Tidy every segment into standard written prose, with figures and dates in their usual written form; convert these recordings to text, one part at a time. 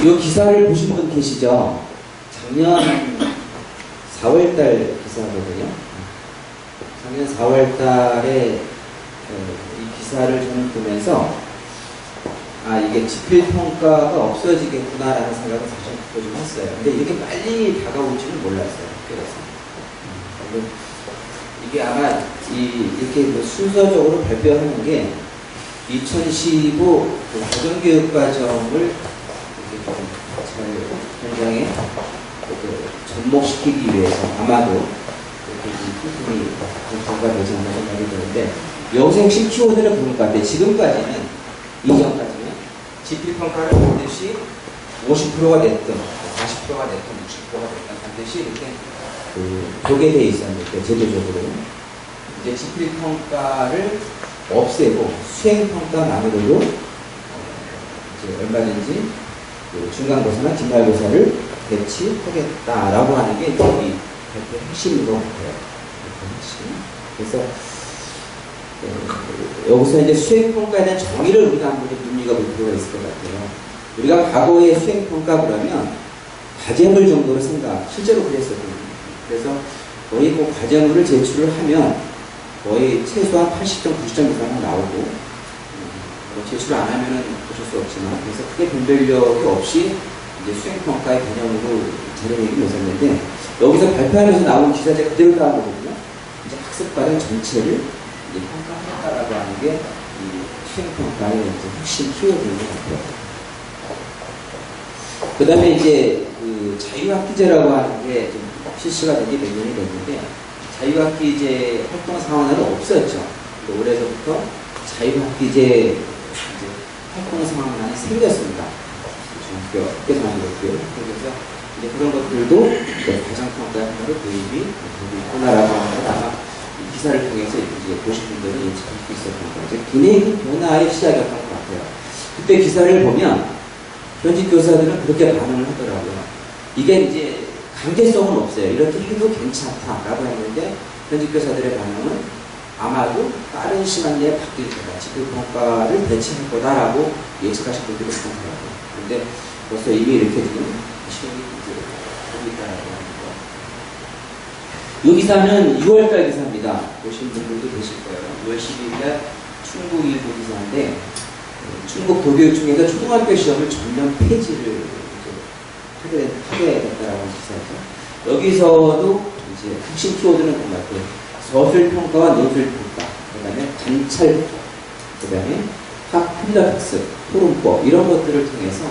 이 기사를 보신 분 계시죠? 작년 4월달 기사거든요. 작년 4월달에 이 기사를 저는 보면서 이게 지필평가가 없어지겠구나라는 생각을 사실 좀 했어요. 근데 이렇게 빨리 다가올 줄은 몰랐어요. 그래서 이게 아마 이렇게 순서적으로 발표하는 게 2015 고등교육과정을 잘 현장에 접목시키기 위해서 아마도 이렇게 이 부분이 되지 않나 생각이 드는데, 여기서 핵심 키워드를 보는 것 같아요. 지금까지는, 이전까지는 지필평가를 반드시 50%가 됐든 40%가 됐든 60%가 됐든 반드시 이렇게 도개되어 있었는데, 제도적으로 이제 지필평가를 없애고 수행평가만으로도 이제 얼마든지 중간고사나 기말고사를 배치하겠다라고 하는 게 이제 이 발표 핵심인 것 같아요. 그래서 여기서 이제 수행평가에 대한 정의를 우리가 한번 눈여겨볼 필요가 있을 것 같아요. 우리가 과거에 수행평가 그러면 과제물 정도로 실제로 그랬었거든요. 그래서 거의 과제물을 제출을 하면 거의 최소한 80점, 90점 이상은 나오고, 제출을 안 하면은 어쩔 수 없지만, 그래서 크게 변별력이 없이 이제 수행평가의 개념으로 자리매김을 했었는데, 여기서 발표하면서 나온 기사제 그대로 따온 거거든요. 이제 학습과정 전체를 이제 평가하겠다라고 하는 게 이 수행평가의 이제 핵심 키워드인 것 같아요. 그 다음에 이제 자유학기제라고 하는 게 좀 실시가 된 지 몇 년이 됐는데, 자유학기제 활동 상황은 없었죠. 올해서부터 자유학기제 활동 상황만이 생겼습니다. 중학교 학교상이었고요. 그래서 이제 그런 것들도 과정평가에 하나로 도입이 되고 있구나라고 하는 걸 아마 이 기사를 통해서 이제 보신 분들은 예측할 수 있었던 거죠. 분위기 변화의 시작이었던 것 같아요. 그때 기사를 보면 현직 교사들은 그렇게 반응을 하더라고요. 이게 이제 강제성은 없어요. 이렇게 해도 괜찮다라고 했는데, 현직 교사들의 반응은 아마도 빠른 시간 내에 바뀔 거다, 지필평가를 배치할 거다라고 예측하신 분들이 많더라고요. 그런데 벌써 이미 이렇게 지금 시험이 되고 있다라고 합니다. 이 기사는 6월달 기사입니다. 보신 분들도 계실 거예요. 6월 12일날 충북일보 기사인데, 충북 도교육 중에서 초등학교 시험을 전면 폐지를 하게 됐다라고 하는 기사죠. 여기서도 이제 핵심 키워드는 그런 것 같아요. 서술평가와 노술평가, 그 다음에 관찰법, 그 다음에 학문학습, 토론법, 이런 것들을 통해서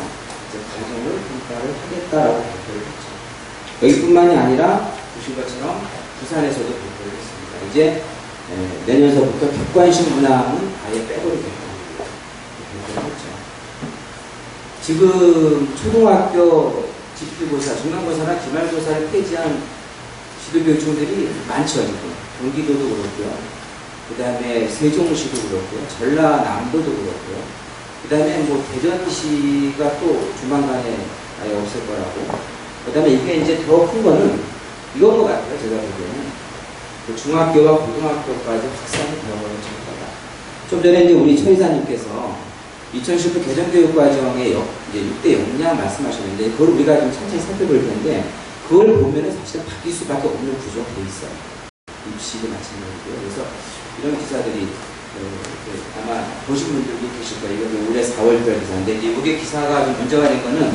이제 과정을 평가를 하겠다라고 발표를 했죠. 여기뿐만이 아니라 보신 것처럼 부산에서도 발표를 했습니다. 이제 내년서부터 객관식 문항은 아예 빼버리겠다고 발표를 했죠. 지금 초등학교 지필고사, 중간고사나 기말고사를 폐지한 지도교육청들이 많죠, 지금. 경기도도 그렇고요. 그 다음에 세종시도 그렇고요. 전라남도도 그렇고요. 그 다음에 대전시가 또 조만간에 아예 없을 거라고. 그 다음에 이게 이제 더 큰 거는 이건 것 같아요, 제가 보기에는. 중학교와 고등학교까지 확산이 되어버린 정도다. 좀 전에 이제 우리 최 이사님께서 2019 개정교육과정의 이제 6대 역량 말씀하셨는데, 그걸 우리가 좀 천천히 살펴볼 텐데, 그걸 보면은 사실 바뀔 수밖에 없는 구조가 돼 있어요. 입시도 마찬가지고요. 그래서 이런 기사들이 아마 보신 분들도 계실 거예요. 이거 올해 4월달 기사인데, 이게 기사가 좀 문제가 된 거는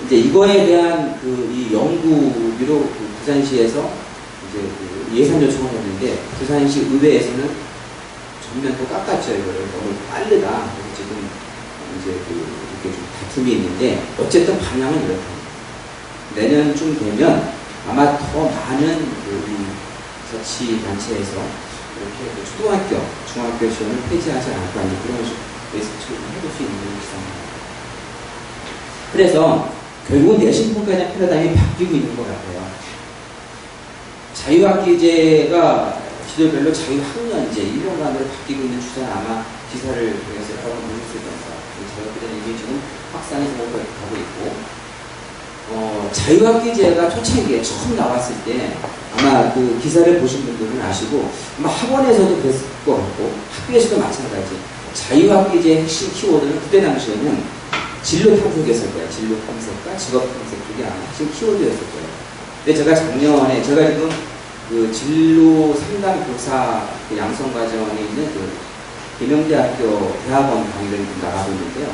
이제 이거에 대한 이 연구비로 부산시에서 이제 예산 요청을 했는데, 부산시 의회에서는 전면 또 깎았죠. 이거를 너무 빠르다. 지금 이제 이렇게 좀 다툼이 있는데, 어쨌든 방향은 이렇다. 내년쯤 되면 아마 더 많은 자치단체에서 이렇게 초등학교, 중학교 시험을 폐지하지 않을까, 그런 식으로 해볼 수 있는 기사입니다. 그래서 결국은 내신평가에 대한 패러다임이 바뀌고 있는 것 같아요. 자유학기제가 지도별로 자유학년제, 1년간으로 바뀌고 있는 추세는 아마 기사를 통해서 여러분 보셨을 겁니다. 자유학기제는 이미 지금 확산이 되고 있고, 자유학기제가 초창기에 처음 나왔을 때 아마 그 기사를 보신 분들은 아시고, 아마 학원에서도 그랬을 것 같고 학교에서도 마찬가지. 자유학기제의 핵심 키워드는 그때 당시에는 진로 탐색이었을 거예요. 진로 탐색과 직업 탐색 그게 아마 핵심 키워드였을 거예요. 근데 제가 작년에 제가 지금 그 진로 상담 교사 그 양성 과정에 있는 그 계명대학교 대학원 강의를 나가고 있는데요.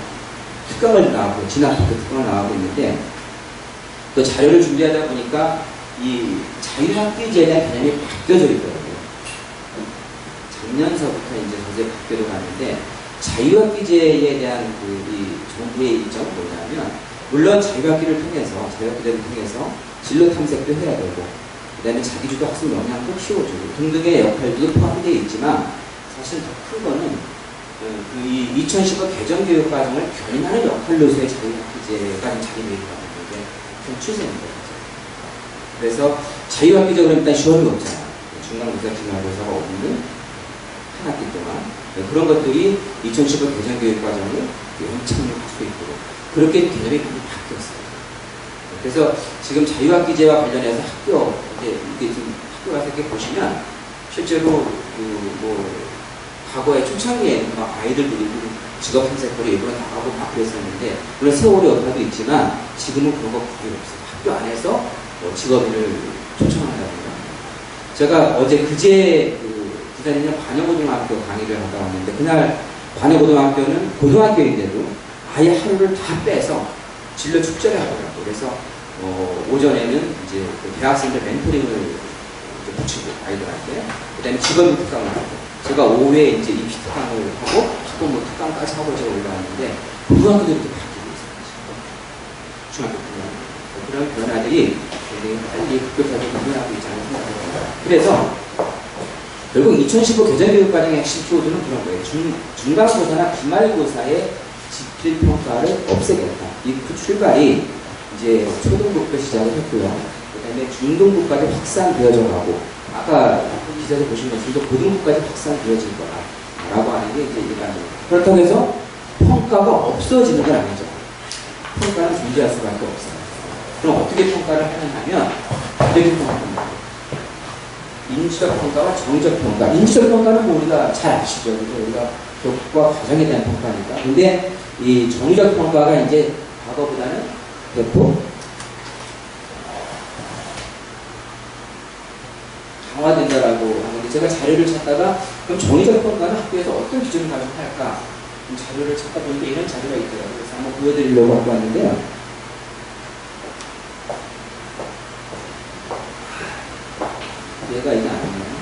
특강을 나가고 진학교 특강을 나가고 있는데 그 자료를 준비하다 보니까 이 자유학기제에 대한 개념이 바뀌어져 있더라고요. 작년서부터 이제 저제 바뀌어 가는데 자유학기제에 대한 그 이 정부의 입장은 뭐냐면 물론 자유학기를 통해서 자유학기제를 통해서 진로 탐색도 해야 되고 그 다음에 자기주도 학습 역량도 키워주고 등등의 역할도 포함되어 있지만 사실 더 큰 거는 이 2015 개정교육 과정을 견인하는 역할로서의 자유학기제가 자리매김하고 있는데 좀 추세입니다. 그래서 자유학기적으로 일단 시험이 없잖아요. 중간고사, 기말고사가 없는 한 학기 동안 그런 것들이 2015 개정교육 과정을 영창력할 수 있도록 그렇게 개념이 많이 바뀌었어요. 그래서 지금 자유학기제와 관련해서 이게 지금 학교 가서 이렇게 보시면 실제로 과거에 초창기에 아이들들이 직업 탐색거리 일부러 나가고 막 그랬었는데 물론 세월의 여파도 있지만 지금은 그런 거 거의 없어요. 학교 안에서 직업인을 초청한다든가 제가 어제 그제 부산에 관여고등학교 강의를 하다 왔는데 그날 관여고등학교는 고등학교인데도 아예 하루를 다 빼서 진로 축제를 하더라고요. 그래서 오전에는 이제 그 대학생들 멘토링을 이제 붙이고 아이들한테 그다음에 직업인 특강을 하고 제가 오후에 이제 입시 특강을 하고 또 뭐 특강까지 하고 제가 올라왔는데 고등학교들이 이렇게 바뀌고 있어요. 중학교 때는 그런 변화들이 굉장히 빨리 급격하게 일어나고 있지 않은 생각이 듭니다. 그래서 결국 2015 개정교육과정의 핵심 키워드는 그런 거예요. 중간고사나 기말고사의 집필평가를 없애겠다. 그 출발이 이제 초등부부터 시작을 했고요. 그 다음에 중등부까지 확산되어져 가고 아까 기사에서 보신 것처럼 고등부까지 확산되어질 거라고 하는 게 이제 일반적으로. 그렇다고 해서 평가가 없어지는 건 아니죠. 평가는 존재할 수밖에 없어요. 그럼 어떻게 평가를 하느냐면 이렇게 평가합니다. 인지적 평가와 정적 평가. 인지적 평가는 뭐 우리가 잘 아시죠. 그죠? 우리가 교과 과정에 대한 평가니까. 근데 이 정의적 평가가 이제 과거보다는 대폭 강화된다라고 하는데 제가 자료를 찾다가 그럼 정의적 평가는 학교에서 어떤 기준을 가지고 할까? 자료를 찾다 보니까 이런 자료가 있더라고요. 그래서 한번 보여드리려고 갖고 왔는데요. 얘가 이게 아니에요.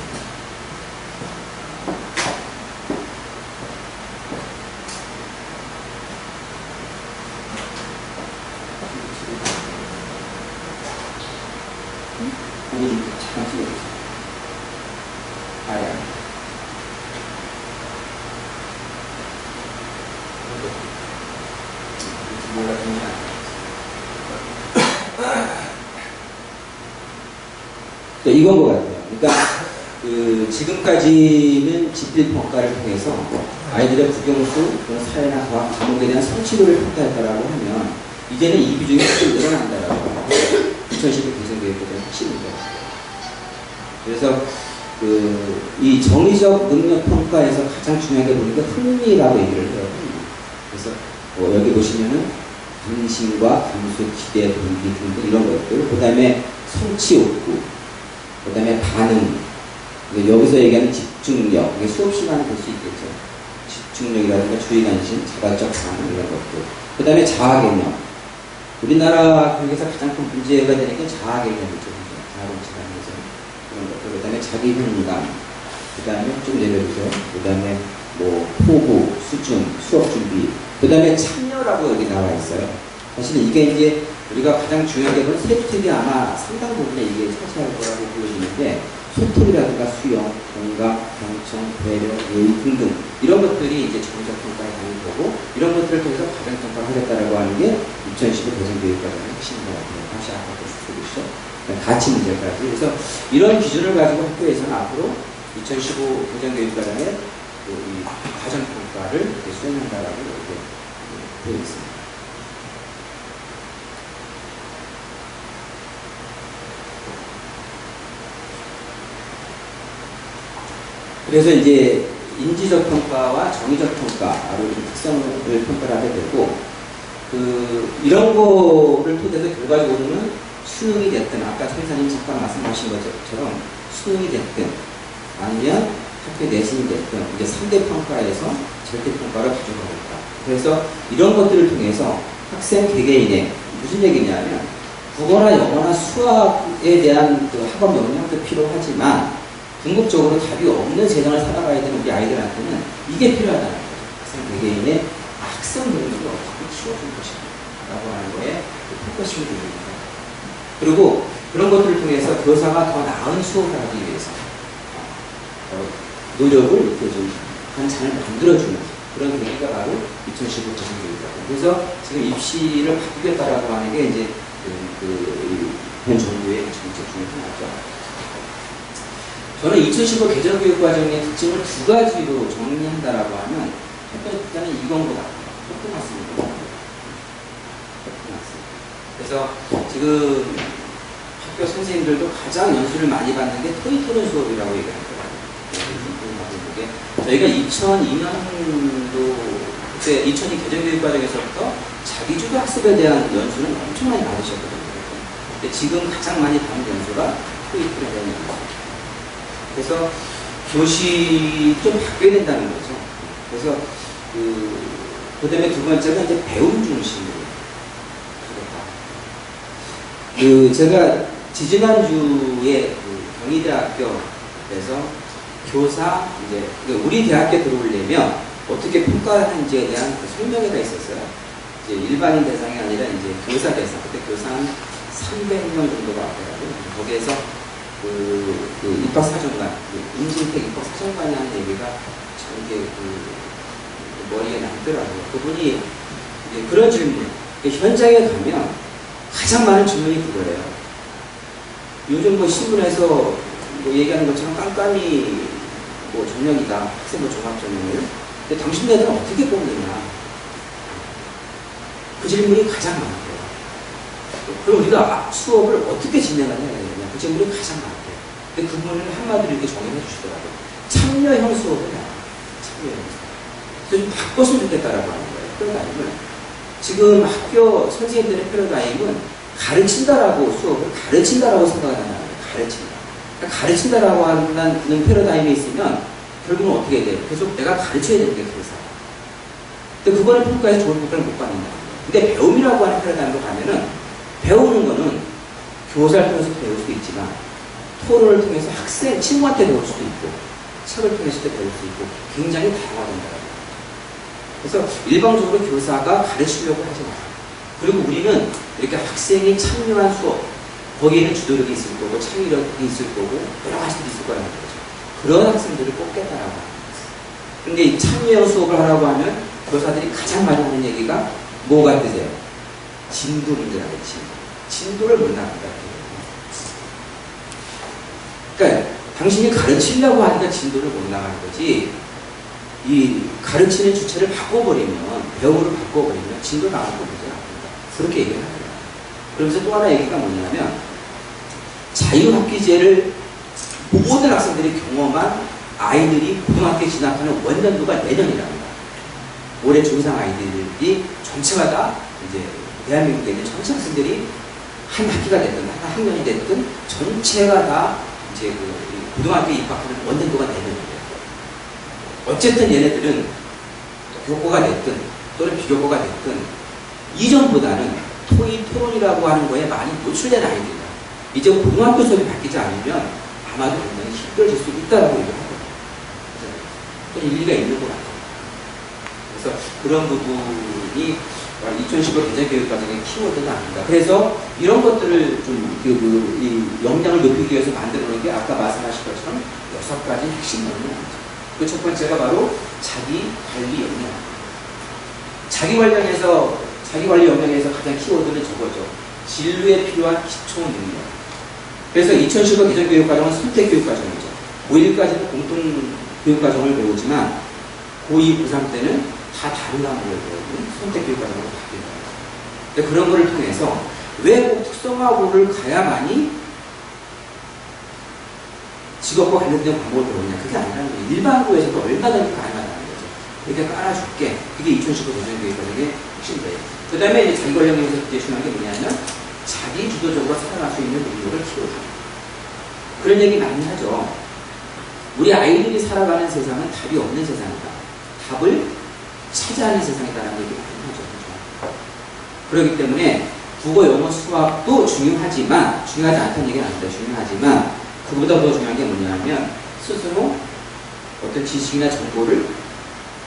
잠깐 찍어주세요. 아야. 이건 것 같아요. 그러니까 지금까지는 집필평가를 통해서 아이들의 국영수, 사회나 과학 과목에 대한 성취도를 평가했다라고 하면 이제는 이 비중이 확실히 늘어난다라고 하는 2015 개정교육과정의 핵심입니다. 그래서 이 정의적 능력 평가에서 가장 중요한 게 보니까 흥미라고 얘기를 해요. 그래서 여기 보시면은 관심과 감수, 기대, 동기 등등 이런 것들, 그 다음에 성취 욕구, 그 다음에 반응, 여기서 얘기하는 집중력, 이게 수업 시간이 될 수 있겠죠. 집중력이라든가 주의 관심, 자발적 반응 이런 것들. 그 다음에 자아 개념. 우리나라 교육에서 가장 큰 문제가 되는 게 자아 개념이죠. 자아론칙하는 거죠. 그런 것들. 그 다음에 자기 효능감. 그 다음에 좀 내려주세요. 그 다음에 뭐 포부, 수준, 수업 준비. 그 다음에 참여라고 여기 나와 있어요. 사실 이게 이제 우리가 가장 중요한 게 세부특이 아마 상당 부분에 이게 차지할 거라고 보여지는데 소통이라든가 수용, 공감, 경청, 배려, 예의 등등 이런 것들이 이제 정적 평가에 가는 거고 이런 것들을 통해서 과정 평가를 하겠다라고 하는 게 2015 개정교육과정의 핵심인 것 같아요. 다시 아까 보시죠. 가치 문제까지. 그래서 이런 기준을 가지고 학교에서는 앞으로 2015 개정교육과정의 이 과정 평가를 수행한다라고 이렇게 되어 있습니다. 그래서 이제 인지적 평가와 정의적 평가로 특성을 평가를 하게 되고 이런 거를 토대로 결과적으로는 수능이 됐든, 아까 선생님 잠깐 말씀하신 것처럼 수능이 됐든, 아니면 학교 내신이 됐든, 이제 3대 평가에서 절대 평가를 가져가고 있다. 그래서 이런 것들을 통해서 학생 개개인의 무슨 얘기냐면, 국어나 영어나 수학에 대한 그 학업 역량도 필요하지만, 궁극적으로 답이 없는 세상을 살아가야 되는 우리 아이들한테는 이게 필요하다는 거죠. 학생 개개인의 학생 능력을 어떻게 키워줄 것인가 라고 하는 거에 포커싱을 드립니다. 그리고 그런 것들을 통해서 교사가 더 나은 수업을 하기 위해서 노력을 이렇게 좀 잘 만들어주는 그런 계기가 바로 2015 교육이라고. 그래서 지금 입시를 바꾸겠다라고 하는 게 이제 현 정부의 정책 중에 하나죠. 저는 2015 개정교육과정의 특징을 두 가지로 정리한다라고 하면, 첫 번째는 이건 것 같아요. 퍼포먼스입니다. 그래서 지금 학교 선생님들도 가장 연수를 많이 받는 게 토익 토론 수업이라고 얘기하더라고요. 저희가 2002년도, 그때 2002 개정교육과정에서부터 자기주도 학습에 대한 연수는 엄청 많이 받으셨거든요. 근데 지금 가장 많이 받는 연수가 토익 토론에 대한 연수. 그래서 교실이 좀 바뀌어야 된다는 거죠. 그래서 그 다음에 두 번째는 이제 배움 중심으로 하겠다. 제가 지지난주에 경희대학교에서 교사, 이제 우리 대학교 들어오려면 어떻게 평가하는지에 대한 그 설명회가 있었어요. 이제 일반인 대상이 아니라 이제 교사 대상. 그때 교사 한 300명 정도가 왔더라고요. 거기에서 입학사정관, 임진택 입학사정관이 하는 얘기가 참 이게 머리에 남더라고요. 그분이 이제 그런 질문, 현장에 가면 가장 많은 질문이 그거예요. 요즘 신문에서 얘기하는 것처럼 깜깜이 전형이다. 학생부 종합전형을. 근데 당신네들은 어떻게 뽑느냐. 그 질문이 가장 많고요. 그럼 우리가 수업을 어떻게 진행을 해야 되느냐. 그 질문이 가장 많고요. 근데 그분을 한마디로 이렇게 정의해 주시더라고요. 참여형 수업을 해야 돼요. 참여형 수업. 그래서 좀 바꿨으면 좋겠다라고 하는 거예요. 패러다임을. 지금 학교 선생님들의 패러다임은 가르친다라고 수업을 가르친다라고 생각을 하는 거예요. 가르친다. 그러니까 가르친다라고 하는 패러다임이 있으면 결국은 어떻게 돼요? 계속 내가 가르쳐야 되는 게 교사. 근데 그거는 평가에서 좋은 평가를 못 받는다. 근데 배움이라고 하는 패러다임으로 가면은 배우는 거는 교사를 통해서 배울 수도 있지만 토론을 통해서 학생, 친구한테 배울 수도 있고 책을 통해서도 배울 수 있고 굉장히 다양하단다. 그래서 일방적으로 교사가 가르치려고 하지 마요. 그리고 우리는 이렇게 학생이 참여한 수업, 거기에는 주도력이 있을 거고 창의력이 있을 거고 여러 가지도 있을 거라는 거죠. 그런 학생들을 뽑겠다라고 하는 거죠. 근데 이 참여형 수업을 하라고 하면 교사들이 가장 많이 하는 얘기가 뭐가 뜨세요? 진도 문제라고 진도. 진도를 못 나간다. 그러니까 당신이 가르치려고 하니까 진도를 못 나가는 거지. 이 가르치는 주체를 바꿔버리면, 배우를 바꿔버리면 진도 나가는 거지 않습니다. 그렇게 얘기를 하더라고요. 그러면서 또 하나 얘기가 뭐냐면 자유학기제를 모든 학생들이 경험한 아이들이 고등학교에 진학하는 원년도가 내년이랍니다. 올해 중3 아이들이 전체가 다 이제 대한민국에 있는 전체 학생들이 한 학기가 됐든 한 학년이 됐든 전체가 다 이제 고등학교에 입학하는 원년도가 내년이에요. 어쨌든 얘네들은 교과가 됐든 또는 비교과가 됐든 이전보다는 토익 토론이라고 하는 거에 많이 노출된 아이들이다. 이제 고등학교 수업이 바뀌지 않으면 아마도 굉장히 힘들어질 수 있다고 얘기하거든요. 또 일리가 있는 것 같아요. 그래서 그런 부분이 2015 개정교육과정의 키워드는 아닙니다. 그래서 이런 것들을 좀 이 역량을 높이기 위해서 만들어 놓은 게 아까 말씀하신 것처럼 6가지 핵심 역량이죠. 그 첫 번째가 바로 자기 관리 역량. 자기 관리 역량에서 가장 키워드는 저거죠. 진로에 필요한 기초 능력. 그래서 2015 개정교육과정은 선택교육과정이죠. 고1까지는 공통교육과정을 배우지만 고2, 고3 때는 다 다른 과목을 배우는 선택교육과정으로 바뀌는 거예요. 근데 그런 거를 통해서 왜 꼭 특성화고를 가야만이 직업과 관련된 과목을 배우냐. 그게 아니라는 거예요. 일반고에서도 얼마든지 가능하다는 거죠. 이렇게 깔아줄게. 그게 2015 개정교육과정의 핵심이에요. 그 다음에 이제 자기 권력에서 이제 중요한 게 뭐냐면 자기 주도적으로 살아갈 수 있는 능력을 키워줍니다. 그런 얘기 많이 하죠. 우리 아이들이 살아가는 세상은 답이 없는 세상이다. 답을 찾아야 하는 세상이다라는 얘기 많이 하죠. 그렇죠? 그렇기 때문에 국어, 영어, 수학도 중요하지만, 중요하지 않다는 얘기는 아닙니다. 중요하지만, 그보다 더 중요한 게 뭐냐면, 스스로 어떤 지식이나 정보를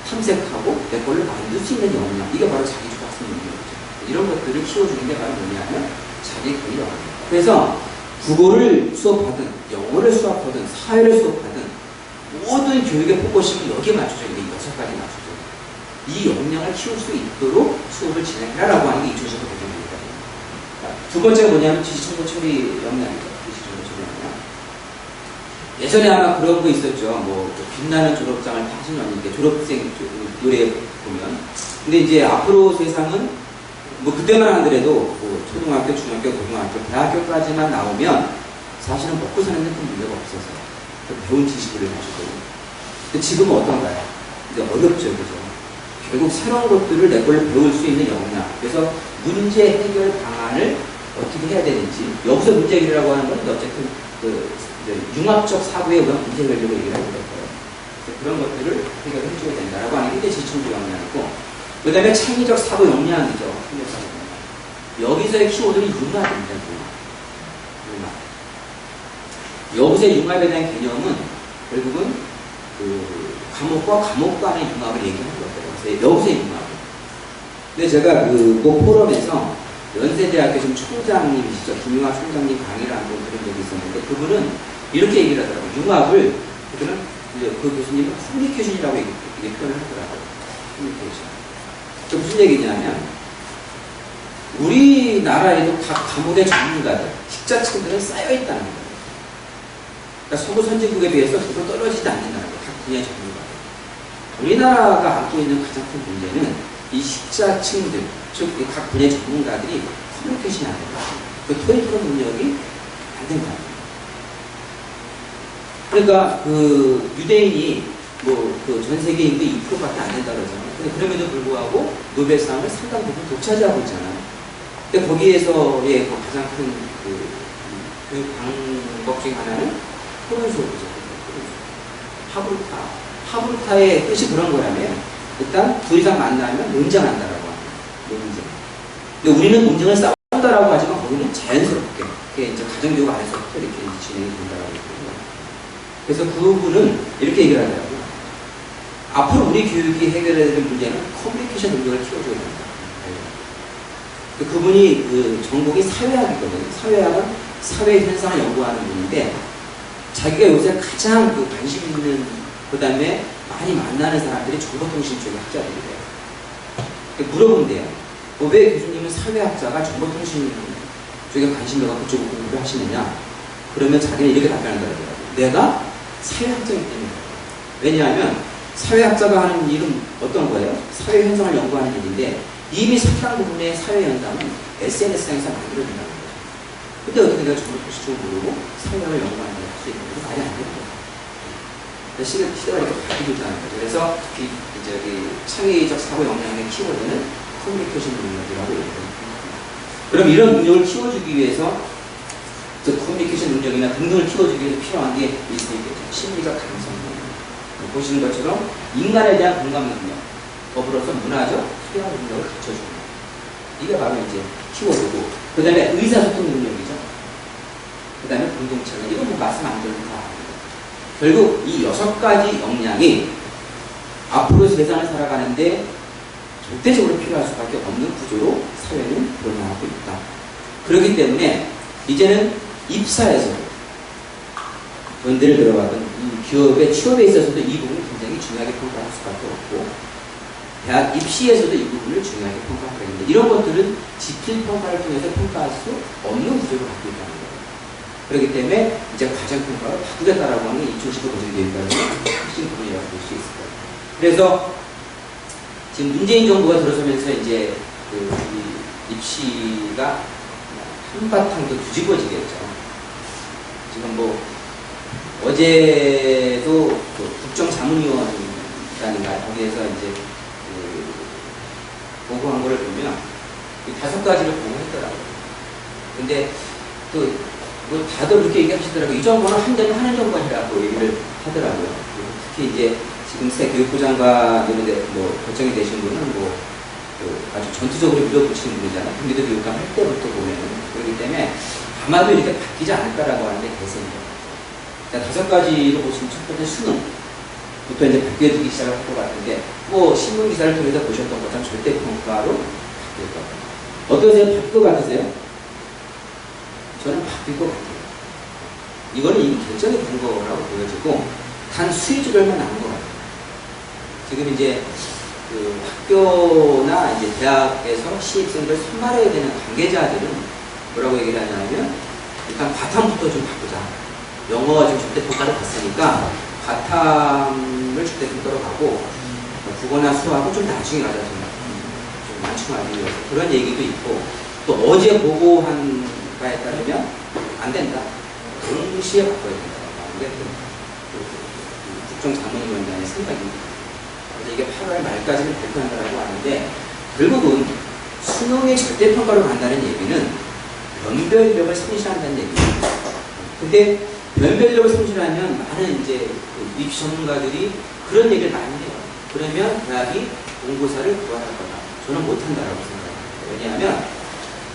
탐색하고 내 걸로 만들 수 있는 역량. 이게 바로 자기주도 학습 능력이죠. 이런 것들을 키워주는 게 바로 뭐냐면, 자기 권위력입니다. 그래서, 국어를 수업하든, 영어를 수업하든, 사회를 수업하든, 모든 교육의 포커싱은 여기에 맞춰져 있는 6가지 맞춰져 있는 이 역량을 키울 수 있도록 수업을 진행하라고 하는 게 2015 개정입니다. 두 번째가 뭐냐면 지식정보 처리 역량이죠. 지식정보 처리 역량. 예전에 아마 그런 거 있었죠. 뭐 빛나는 졸업장을 타신 언니인데 졸업생 노래 보면. 근데 이제 앞으로 세상은 뭐 그때만 하더라도 뭐 초등학교, 중학교, 고등학교, 대학교까지만 나오면 사실은 먹고 사는 데큰 문제가 없어서 배운 지식을 가지고. 근데 지금은 어떤가요? 이제 어렵죠, 그죠? 결국 새로운 것들을 내 걸로 배울 수 있는 역량. 그래서 문제 해결 방안을 어떻게 해야 되는지. 여기서 문제 해결이라고 하는 건 어쨌든 융합적 사고에 의한 문제 해결력을 얘기를 하고 있어요. 그런 것들을 해결해 줘야 된다라고 하는 게 지식정보 역량이고, 그 다음에 창의적 사고 역량이죠. 창의적 사고 역량. 여기서의 키워드는 융합입니다. 융합. 여기서의 융합에 대한 개념은 결국은 그 과목과 과목 간의 융합을 얘기하는 거예요. 여기서의 융합. 근데 제가 그 포럼에서 연세대학교 지금 총장님이시죠. 김용학 총장님 강의를 한 번 들은 적이 있었는데 그분은 이렇게 얘기를 하더라고요. 융합을, 그분은 그 교수님은 커뮤니케이션이라고 표현을 하더라고요. 커뮤니케이션. 그 무슨 얘기냐면 우리나라에도 각 과목의 전문가들, 식자층들은 쌓여있다는 거예요. 그러니까 서구 선진국에 비해서 서로 떨어지지 않는다는 거예요. 각 분야의 전문가들. 우리나라가 안고 있는 가장 큰 문제는 이 식자층들, 즉 각 분야의 전문가들이 커뮤니케이션이 안 된다. 그 토익 능력이 안 된다. 그러니까 그 유대인이 뭐 그 전 세계 인구 2%밖에 안 된다 그러잖아요. 근데 그럼에도 불구하고 노벨상을 상당 부분 독차지하고 있잖아요. 근데 거기에서의 가장 큰 그 교육 방법 중에 하나는 토론 수업이죠. 하브루타. 하브루타의 뜻이 그런 거라면 일단 둘 이상 만나면 논쟁한다라고 합니다. 논쟁. 근데 우리는 논쟁을 싸운다라고 하지만 거기는 자연스럽게 그게 이제 가정교육 안에서부터 이렇게 진행이 된다라고 했거든요. 그래서 그분은 이렇게 얘기를 하더라고요. 앞으로 우리 교육이 해결해야 될 문제는 커뮤니케이션 능력을 키워줘야 된다. 그분이 그 전공이 사회학이거든요. 사회학은 사회 현상을 연구하는 분인데 자기가 요새 가장 그 관심 있는 그 다음에 많이 만나는 사람들이 정보통신 쪽의 학자들이래요. 물어본대요. 왜 교수님은 사회학자가 정보통신 쪽에 관심을 갖고 그쪽을 공부를 하시느냐? 그러면 자기는 이렇게 답변하더라고요. 내가 사회학자이기 때문에. 왜냐하면 사회학자가 하는 일은 어떤 거예요? 사회 현상을 연구하는 일인데 이미 상당 부분의 사회 현상은 SNS상에서 만들어진다는 거죠. 근데 어떻게 내가 정보통신 쪽을 모르고 사회학을 연구하는 걸 할 수 있는 게 말이 안 되는 거예요. 시대가 이렇게 바뀌고 있다는 거죠. 그래서 창의적 사고 역량의 키워드는 커뮤니케이션 능력이라고 얘기합니다. 그럼 이런 능력을 키워주기 위해서 커뮤니케이션 능력이나 등등을 키워주기 위해서 필요한 게 있겠죠. 심리적 가능성 능력. 보시는 것처럼 인간에 대한 공감 능력, 더불어서 문화적 소양 능력을 갖춰주는 것. 이게 바로 이제 키워드고, 그 다음에 의사소통 능력이죠. 그 다음에 공동체능. 이건 뭐 말씀 안 드려도 다 압니다. 결국 이 6가지 역량이 앞으로 세상을 살아가는데 절대적으로 필요할 수밖에 없는 구조로 사회는 변화하고 있다. 그렇기 때문에 이제는 입사에서도 연대를 들어가던 이 기업의 취업에 있어서도 이 부분을 굉장히 중요하게 평가할 수밖에 없고 대학 입시에서도 이 부분을 중요하게 평가하게 되는데 이런 것들은 지필 평가를 통해서 평가할 수 없는 구조로 갖고 있다는 거예요. 그렇기 때문에 이제 과정평가를 바꾸겠다라고 하는 게 2015 과정교육과의 핵심 부분이라고 볼 수 있을 거예요. 그래서 지금 문재인 정부가 들어서면서 이제 이 입시가 한바탕 더 뒤집어지겠죠. 지금 뭐 어제도 국정자문위원회라는가 거기에서 이제 보고한 거를 보면 이 5가지를 보고했더라고요. 근데 또 뭐 다들 그렇게 얘기하시더라고요. 이 정보는 한 대는 하는 정보이라고 얘기를 하더라고요. 특히 이제 지금 새 교육부 장관으로 뭐 결정이 되신 분은 뭐 아주 전투적으로 밀어붙이는 분이잖아요. 경기도 교육감 할 때부터 보면은. 그렇기 때문에 아마도 이렇게 바뀌지 않을까라고 하는데 대세입니다. 자, 5가지로 보시면 첫 번째 수능부터 이제 바뀌어지기 시작을 할 것 같은데, 뭐 신문 기사를 통해서 보셨던 것처럼 절대 평가로 바뀔 것 같아요. 어떠세요? 바뀔 것 같으세요? 저는 바뀔 것 같아요. 이거는 이미 결정이 된 거라고 보여지고 단 수위주별만 나온 것 같아요. 지금 이제 그 학교나 이제 대학에서 시입생들 선발해야 되는 관계자들은 뭐라고 얘기를 하냐면 일단 과탐부터 좀 바꾸자. 영어가 지금 절대평가를 봤으니까 과탐을 절대평가로 가고 국어나 수학은 좀 나중에 가자. 좀 맞춤하기 위해서 그런 얘기도 있고 또 어제 보고한 바에 따르면 안 된다. 동시에 바꿔야 된다. 이게 국정자문위원장의 생각입니다. 그래서 이게 8월 말까지는 발표한다고 하는데 결국은 수능의 절대평가로 간다는 얘기는 변별력을 상실한다는 얘기입니다. 근데 변별력을 상실하면 많은 이제 입시 전문가들이 그런 얘기를 많이 해요. 그러면 대학이 본고사를 부활할 거다. 저는 못한다라고 생각합니다. 왜냐하면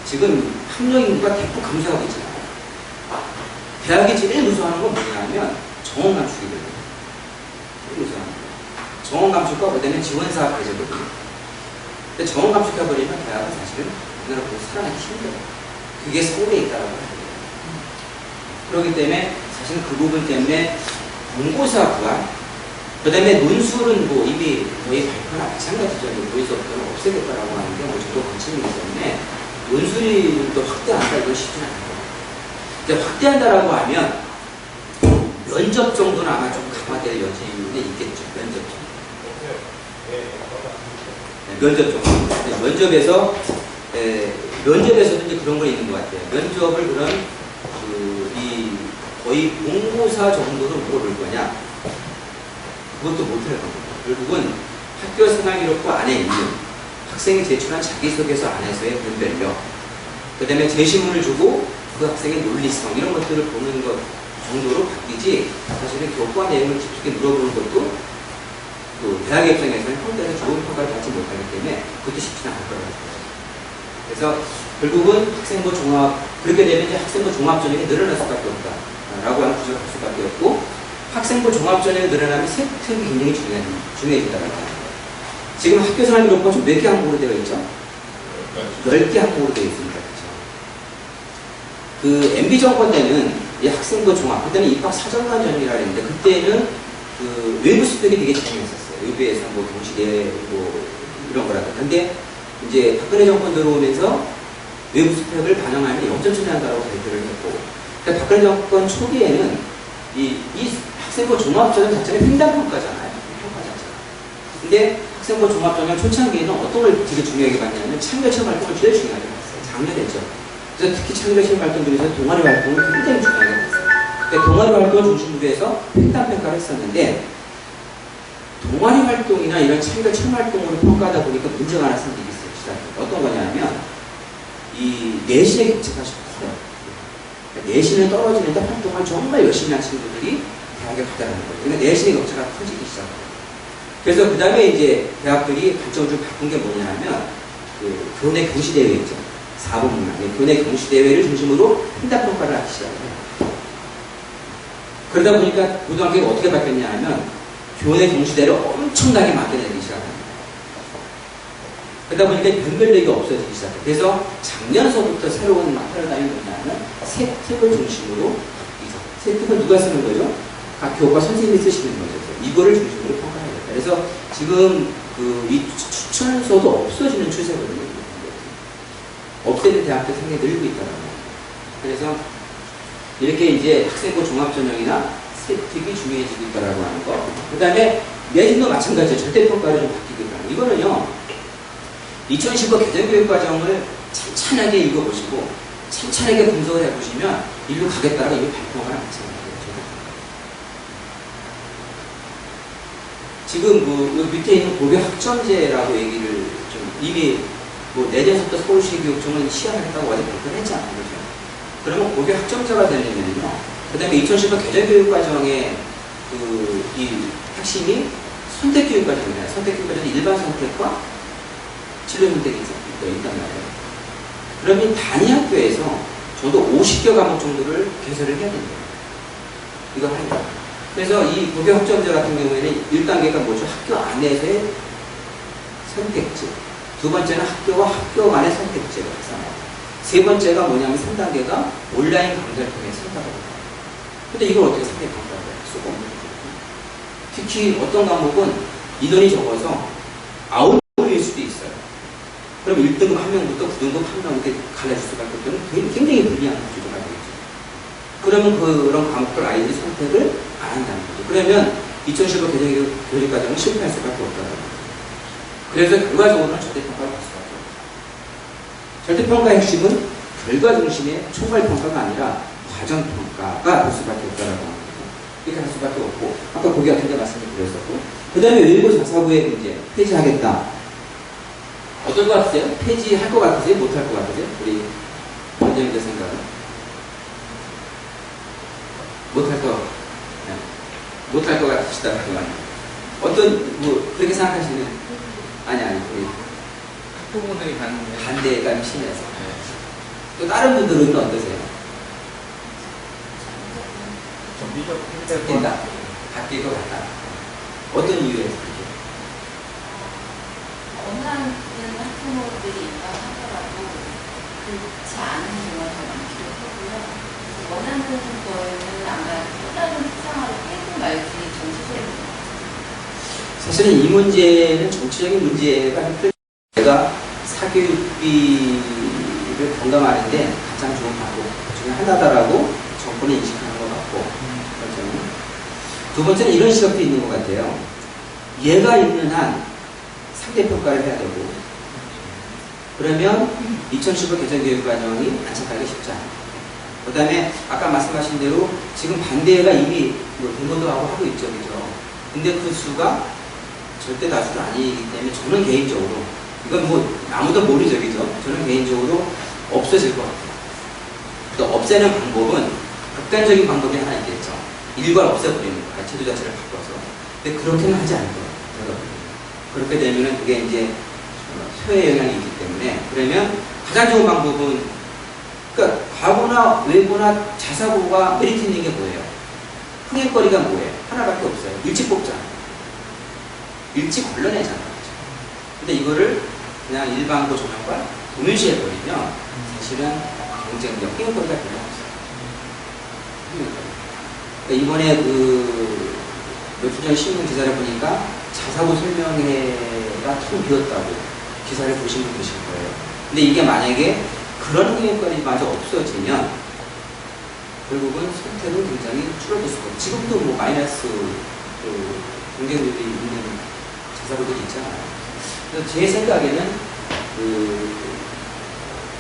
지금 학력 인구가 대폭 감소하고 있잖아요. 대학이 제일 무서워하는 건 뭐냐면 정원 감축이거든요. 제일 무서워하는 거. 정원 감축과 그다음에 지원사업 배제거든요. 근데 정원 감축해버리면 대학은 사실은 우리나라로 살아나기 힘들어요. 그게 서울에 있다라고 합니다. 그렇기 때문에 사실은 그 부분 때문에 본고사 부활, 그 다음에 논술은 뭐 이미 거의 발표나 마찬가지죠. 모의 수업들은 없애겠다라고 하는데 뭐 저도 관심이기 때문에 논술이 또 확대한다 이건 쉽지 않아요. 근데 확대한다라고 하면 면접 정도는 아마 좀 강화될 여지는 있겠죠. 면접 정도. 면접 정도. 면접에서 면접에서도 이제 그런 거 있는 것 같아요. 면접을 그런 이 거의 본고사 정도로 물어볼 거냐? 그것도 못할 겁니다. 결국은 학교 생활 기록부 안에 있는 학생이 제출한 자기소개서 안에서의 변별력, 그 다음에 제시문을 주고 그 학생의 논리성 이런 것들을 보는 것 정도로 바뀌지 사실은 교과 내용을 깊숙이 물어보는 것도 그 대학의 입장에서는 평가에서 좋은 평가를 받지 못하기 때문에 그것도 쉽지 않을 거라고 생각합니다. 그래서 결국은 학생부 종합 그렇게 되면 이제 학생부 종합 전형이 늘어날 수밖에 없다라고 하는 구조가 될 수밖에 없고 학생부 종합 전형이 늘어나면 세특이 굉장히 중요해진다고 합니다. 지금 학교 생활 기록부가 좀 몇 개 항목으로 되어 있죠? 10개 항목으로 되어 있습니다. 그렇죠? 그 MB 정권 때는 이 학생부 종합, 그때는 입학 사정관 전형이라고 했는데 그때는 그 외부 스펙이 되게 중요했었어요. 외부에서 뭐 동시대 뭐 이런 거라든가. 근데 이제 박근혜 정권 들어오면서 외부 스펙을 반영하면 0.7을 한다고 발표를 했고, 그러니까 박근혜 정권 초기에는 이 학생부 종합전형 자체는 횡단평가잖아요. 평가 자체가. 근데 학생부 종합전형 초창기에는 어떤 걸 되게 중요하게 봤냐면 참여체험 활동을 제일 중요하게 봤어요. 작년했죠. 그래서 특히 참여체험 활동 중에서 동아리 활동을 굉장히 중요하게 봤어요. 그러니까 동아리 활동을 중심으로 해서 횡단평가를 했었는데 동아리 활동이나 이런 참여체험 활동으로 평가하다 보니까 문제가 하나 생기기 시작해요. 어떤 거냐면 이 내신의 격차가 커요. 그러니까 내신을 떨어지는데 활동을 정말 열심히 한 친구들이 대학에 가다라는 거예요. 그러니까 내신의 격차가 커지기 시작해요. 그래서 그 다음에 이제 대학들이 관점을 좀 바꾼 게 뭐냐면 그 교내 경시대회 있죠. 4번 문항. 교내 경시대회를 중심으로 횡단평가를 하기 시작해요. 그러다 보니까 고등학교가 어떻게 바뀌었냐 하면 교내 경시대회를 엄청나게 만들어내기 시작합니다. 그러다 보니까 변별력이 없어지기 시작해요. 그래서 작년서부터 새로운 패러다임이 뭐냐면 세특을 중심으로 바뀌죠. 세특은 누가 쓰는 거죠? 각 교과 선생님이 쓰시는 거죠. 이거를 중심으로 평가해야 됩니다. 그래서 지금 이 추천서도 없어지는 추세거든요. 없애는 대학교 상당히 늘고 있다는 거예요. 그래서 이렇게 이제 학생부 종합전형이나 세특이 중요해지고 있다라고 하는 거. 그 다음에 내신도 마찬가지예요. 절대평가를 좀 바뀌고 있다는 거. 이거는요. 2015 개정교육과정을 찬찬하게 읽어보시고 찬찬하게 분석을 해보시면 일로 가겠다라고 이미 발표한 거랑 마찬가지예요. 지금 그 밑에 있는 고교 학점제라고 얘기를 좀 이미 뭐 내년부터 서울시 교육청은 시행하겠다고 어제 발표를 했잖아요. 그죠? 그러면 거기 학점자가 되려면요. 그 다음에 2015 개정교육과정의 이 핵심이 선택교육과정이에요. 선택교육과정은 일반 선택과 진로 선택이 있단 말이에요. 그러면 단위 학교에서 저도 50개 과목 정도를 개설을 해야 된대요. 이걸 하려고. 그래서 이 고교 학점제 같은 경우에는 1단계가 뭐죠? 학교 안에서의 선택지. 두 번째는 학교와 학교 간의 선택지가 있잖아요. 세 번째가 뭐냐면 3단계가 온라인 강좌를 통해 선택을 합니다. 근데 이걸 어떻게 선택할까요? 수가 없는 거죠. 특히 어떤 과목은 인원이 적어서 9명일 수도 있어요. 그럼 1등급 1명부터 9등급 1명 이렇게 갈라질 수밖에 없는 굉장히 불리한 구조가 되겠죠. 그러면 그런 과목들 아이들이 선택을 안 한다는 거죠. 그러면 2015 교육과정은 실패할 수밖에 없다는 거죠. 그래서 결과적으로는 절대평가를 받을 수밖에 없어요. 절대평가의 핵심은 결과 중심의 총괄평가가 아니라 과정평가가 될 수밖에 없다는 겁니다. 이렇게 할 수밖에 없고, 아까 고기 같은 데 말씀을 드렸었고, 그 다음에 외부 자사고의 문제, 폐지하겠다. 어떨 것 같으세요? 폐지할 것 같으세요? 못할 것 같으세요? 우리 원장님들 생각은? 못할 것, 네. 못할 것 같으시다는 거 아니에요? 어떤, 뭐, 그렇게 생각하시는? 아니, 우리. 학부모들이 반대가 심해서. 네. 또 다른 분들은 어떠세요? 바뀐다. 바뀔 것 같다. 어떤 이유에서 그렇게? 원하는 학부모들이 있다 하더라도 그렇지 않은 경우가 더 많기도 하고요. 원하는 거에는 아마 또 다른 특성화를 빼고 말지 전체적으로. 사실은 이 문제는 정치적인 문제가 아니라 제가 사교육비를 경감하는데 가장 좋은 방법 중에 하나다라고 정권이 인식하는 것 같고, 두 번째는 이런 시각도 있는 것 같아요. 얘가 있는 한 상대평가를 해야 되고, 그러면 2015 개정교육과정이 안착하기 쉽지 않아요. 그 다음에 아까 말씀하신 대로 지금 반대가 이미 뭐 대모도 하고 있죠, 그죠? 근데 그 수가 절대 다수가 아니기 때문에 저는 개인적으로, 이건 뭐 아무도 모르죠, 그죠? 저는 개인적으로 없어질 것 같아요. 또 없애는 방법은 극단적인 방법이 하나 있겠죠. 일괄 없애버리는 거예요. 제도 자체를 바꿔서. 근데 그렇게는 하지 않을 거예요. 그렇게 되면은 그게 이제 소외 영향이 있기 때문에, 그러면 가장 좋은 방법은, 그러니까 과거나 외고나 자사고가 메리트 있는 게 뭐예요? 흥행거리가 뭐예요? 하나밖에 없어요. 일찍 뽑잖아요. 일찍 걸러내잖아요. 근데 이거를 그냥 일반고 전형과 동일시해버리면 사실은 경쟁력, 흥행거리가 별로 없어요. 그러니까 이번에 며칠 전 신문 기사를 보니까 자사고 설명회가 텅 비었다고 기사를 보신 분 계실 거예요. 근데 이게 만약에 그런 흥행거리마저 없어지면 결국은 선택은 굉장히 줄어들 수가 있고, 지금도 뭐 마이너스 경쟁률이 있는 자사고들이 있잖아요. 그래서 제 생각에는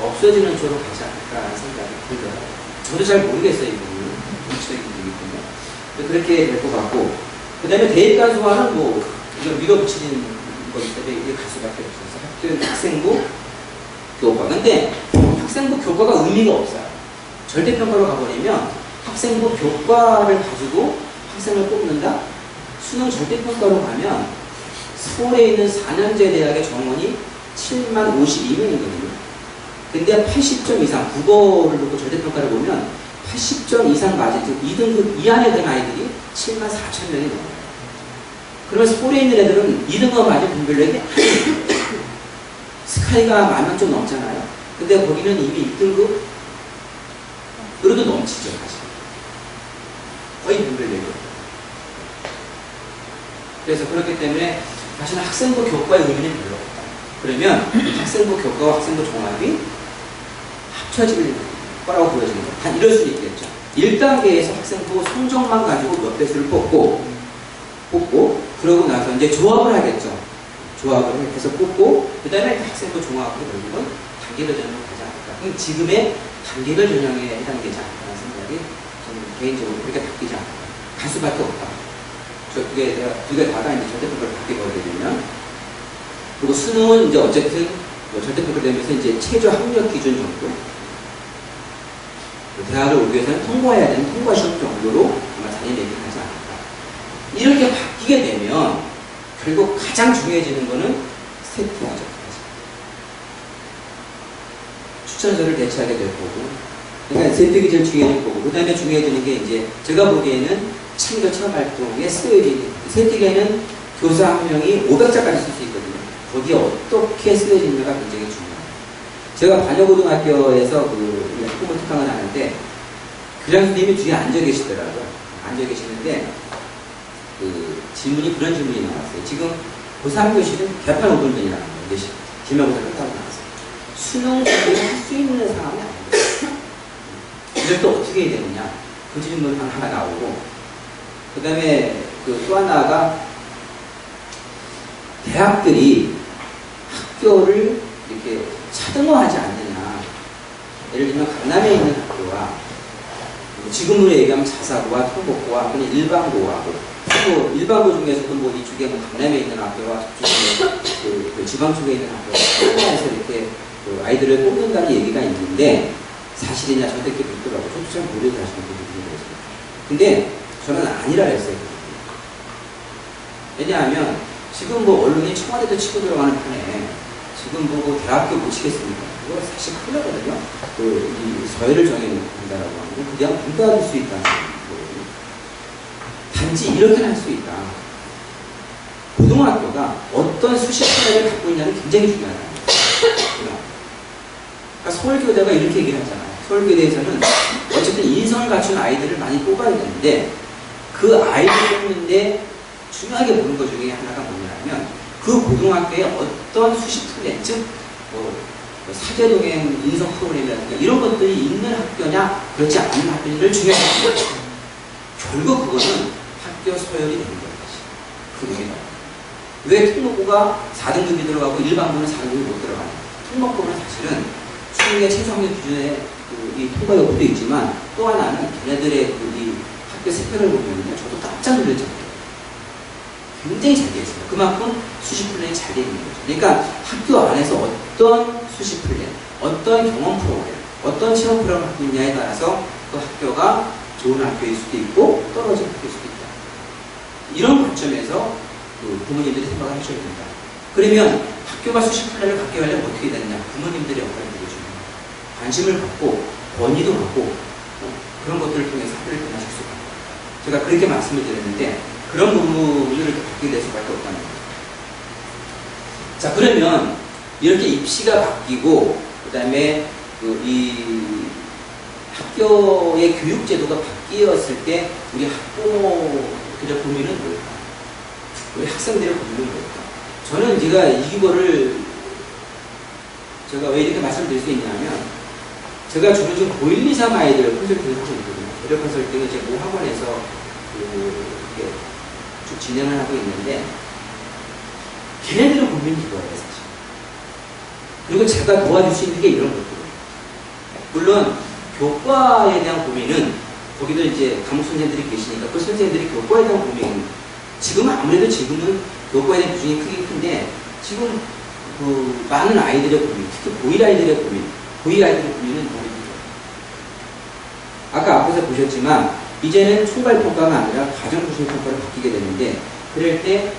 없어지는 쪽으로 가지 않을까라는 생각이 들더라고요. 저도 잘 모르겠어요, 이 부분은. 정치적인 문제이기 때문에. 그렇게 될 것 같고, 그 다음에 대입간소화는 뭐, 이걸 밀어붙이는 거기 때문에 이게 갈 수밖에 없어서 학생부 교과. 근데 학생부 교과가 의미가 없어요. 절대평가로 가버리면 학생부 교과를 가지고 학생을 뽑는다? 수능 절대평가로 가면 서울에 있는 4년제 대학의 정원이 7만 52명이거든요. 근데 80점 이상, 국어를 놓고 절대평가를 보면 80점 이상 맞은, 즉 2등급 이안에 든 아이들이 7만 4천 명이 넘어요. 그러면 서울에 있는 애들은 2등급 맞은 분별력이 아니에요. 스카이가 10,000명 좀 넘잖아요. 근데 거기는 이미 1등급 으로도 넘치죠, 사실. 거의 분별력이. 그래서 그렇기 때문에 사실은 학생부 교과의 의미는 별로 없다. 그러면 학생부 교과와 학생부 종합이 합쳐질 거라고 보여지는 거예요. 단 이럴 수는 있겠죠. 1단계에서 학생부 성적만 가지고 몇 배수를 뽑고, 그러고 나서 이제 조합을 하겠죠. 조합을 해서 뽑고, 그 다음에 학생부 종합으로 결국은 단계별 전형으로 가지 않을까. 그럼 지금의 단계별 전형에 해당되지 않을까라는 생각이 저는 개인적으로 그렇게 바뀌지 않을까. 갈 수밖에 없다. 저 두 개 다가 이제 절대평가를 바뀌게 되면. 그리고 수능은 이제 어쨌든 뭐 절대평가 되면서 이제 최저 학력 기준 정도. 대학을 오기 위해서는 통과해야 되는 통과 시험 정도로 아마 자리 내긴 하지 않을까. 이렇게 바뀌게 되면 결국 가장 중요해지는 거는 세트하죠. 추천서를 대체하게 될 거고. 그러니까 세트가 제일 중요해질 거고. 그 다음에 중요해지는 게 이제 제가 보기에는 창조 체험 활동에 쓰여지는 세트에는 교사 한 명이 500자까지 쓸 수 있거든요. 거기에 어떻게 쓰여지느냐가 굉장히 중요해요. 제가 반여고등학교에서 그 학부모 특강을 하는데 교장 선생님이 뒤에 앉아 계시더라고요. 앉아 계시는데 그 질문이 그런 질문이 나왔어요. 지금 고3 교실은 개판 5분전이라는 거예요. 기말고사 끝나고 나왔어요. 수능 준비를 할 수 있는 상황이 아니에요. 이럴 때 어떻게 해야 되느냐. 그 질문 하나 나오고 그 다음에 그 또 하나가 대학들이 학교를 이렇게 차등화하지 않느냐. 예를 들면 강남에 있는 학교와 지금으로 얘기하면 자사고와 통곡고와 그냥 일반고하고 또 일반고 중에서도 뭐 이쪽에 뭐 강남에 있는 학교와 저쪽에 그 지방 쪽에 있는 학교와 차등화해서 이렇게 그 아이들을 뽑는다는 얘기가 있는데 사실이냐 저한테 이렇게 묻더라고요. 저도 잘 모르겠다 하시는 분들이 그랬어요. 근데 저는 아니라 했어요. 왜냐하면 지금 뭐 언론이 청와대도 치고 들어가는 판에 지금 보고 대학교 못 치겠습니까? 그거 사실 큰일 나거든요. 이 서열을 정해놓는다라고 하는 건 그냥 분과할 수 있다는 거거든요. 단지 이렇게는 할 수 있다. 고등학교가 어떤 수시 편을 갖고 있냐는 굉장히 중요하다. 그러니까 서울교대가 이렇게 얘기를 하잖아요. 서울교대에서는 어쨌든 인성을 갖춘 아이들을 많이 뽑아야 되는데 그 아이들 뽑는데 중요하게 보는 것 중에 하나가 뭐냐면 그 고등학교에 어떤 수시 프로그램, 즉 사제동행 인성 프로그램이라든가 이런 것들이 있는 학교냐 그렇지 않은 학교를 중요하게 보는 거죠. 결국 그거는 학교 서열이 되는 거예요. 그게 왜 특목고가 4등급이 들어가고 일반고는 4등급이 못 들어가냐. 특목고는 사실은 수능의 최소 학력 기준에 이 통과 여부도 있지만 또 하나는 걔네들의 이 학교 세편을 보면요. 저도 깜짝 놀랐잖아요. 굉장히 잘 되어 있습니다. 그만큼 수시 플랜이 잘 되어 있는 거죠. 그러니까 학교 안에서 어떤 수시 플랜, 어떤 경험 프로그램, 어떤 체험 프로그램을 갖고 있냐에 따라서 그 학교가 좋은 학교일 수도 있고 떨어진 학교일 수도 있다. 이런 관점에서 그 부모님들이 생각을 하셔야 된다. 그러면 학교가 수시 플랜을 갖게 하려면 어떻게 되느냐. 부모님들의 역할이 되게 중요해요. 관심을 갖고 권위도 갖고 그런 것들을 통해서 학교를 변화시킬 수가 있다. 제가 그렇게 말씀을 드렸는데 그런 부분을 이렇게 바뀌게 될 수밖에 없다는 거죠. 자, 그러면 이렇게 입시가 바뀌고 그 다음에 이 학교의 교육제도가 바뀌었을 때 우리 학부모들의 고민은 뭘까? 우리 학생들의 고민은 뭘까? 저는 이거를 제가 왜 이렇게 말씀드릴 수 있냐면 제가 주로 지금 고1, 2, 3 아이들 컨설팅을 하고 있거든요. 교육 컨설팅을 이제 모 학원에서 쭉 진행을 하고 있는데 걔네들은 고민이 이거예요, 사실. 그리고 제가 도와줄 수 있는 게 이런 것들이에요. 물론 교과에 대한 고민은 거기도 이제 과목 선생님들이 계시니까 그 선생님들이 교과에 대한 고민 지금은 아무래도 지금은 교과에 대한 비중이 크긴 큰데 지금 그 많은 아이들의 고민, 특히 고1 아이들의 고민, 고2 아이들의 고민은 모르겠죠. 아까 앞에서 보셨지만 이제는 총괄평가가 아니라 과정구성평가로 바뀌게 되는데 그럴 때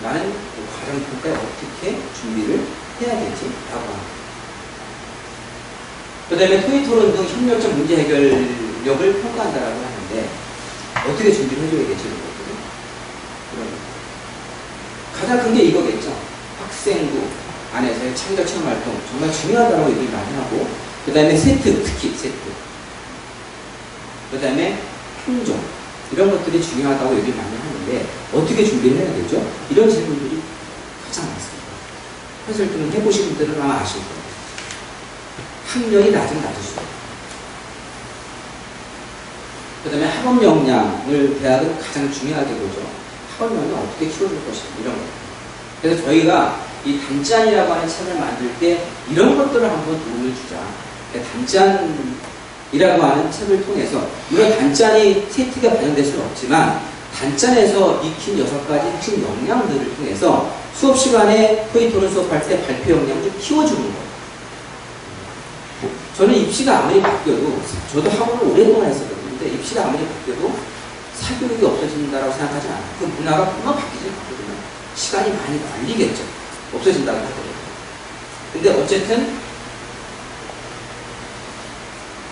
나는 그 과정평가에 어떻게 준비를 해야 되지? 라고 합니다. 그 다음에 토익토론 등 협력적 문제 해결력을 평가한다라고 하는데 어떻게 준비를 해줘야겠지? 가장 큰 게 이거겠죠. 학생부 안에서의 창의적 체험 활동 정말 중요하다고 얘기를 많이 하고 그 다음에 세트, 특히 세트 그 다음에 행정 이런 것들이 중요하다고 얘기를 많이 하는데 어떻게 준비를 해야 되죠? 이런 질문들이 가장 많습니다. 컨설팅을 해보신 분들은 아마 아실 거예요. 학력이 낮을수록 그 다음에 학업 역량을 대학은 가장 중요하게 보죠. 학업 역량을 어떻게 키워줄 것인가 이런 것. 그래서 저희가 이 단짠이라고 하는 책을 만들 때 이런 것들을 한번 도움을 주자. 단짠이라고 하는 책을 통해서 물론 단짠이 세트가 반영될 수는 없지만 단짠에서 익힌 6가지 핵심 역량들을 통해서 수업 시간에 토익 토론 수업할 때 발표 역량을 좀 키워주는 거예요. 저는 입시가 아무리 바뀌어도, 저도 학원을 오랫동안 했었거든요. 근데 입시가 아무리 바뀌어도 사교육이 없어진다고 생각하지 않아요. 그 문화가 금방 바뀌지 않거든요. 시간이 많이 걸리겠죠. 없어진다고 하더라도. 근데 어쨌든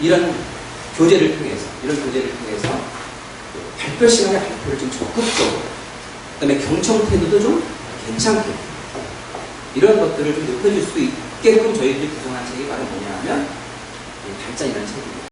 이런 교재를 통해서 발표 시간에 발표를 좀 적극적으로, 그 다음에 경청 태도도 좀 괜찮게, 이런 것들을 좀 높여줄 수 있게끔 저희들이 구성한 책이 바로 뭐냐 하면 단짠이라는 책입니다.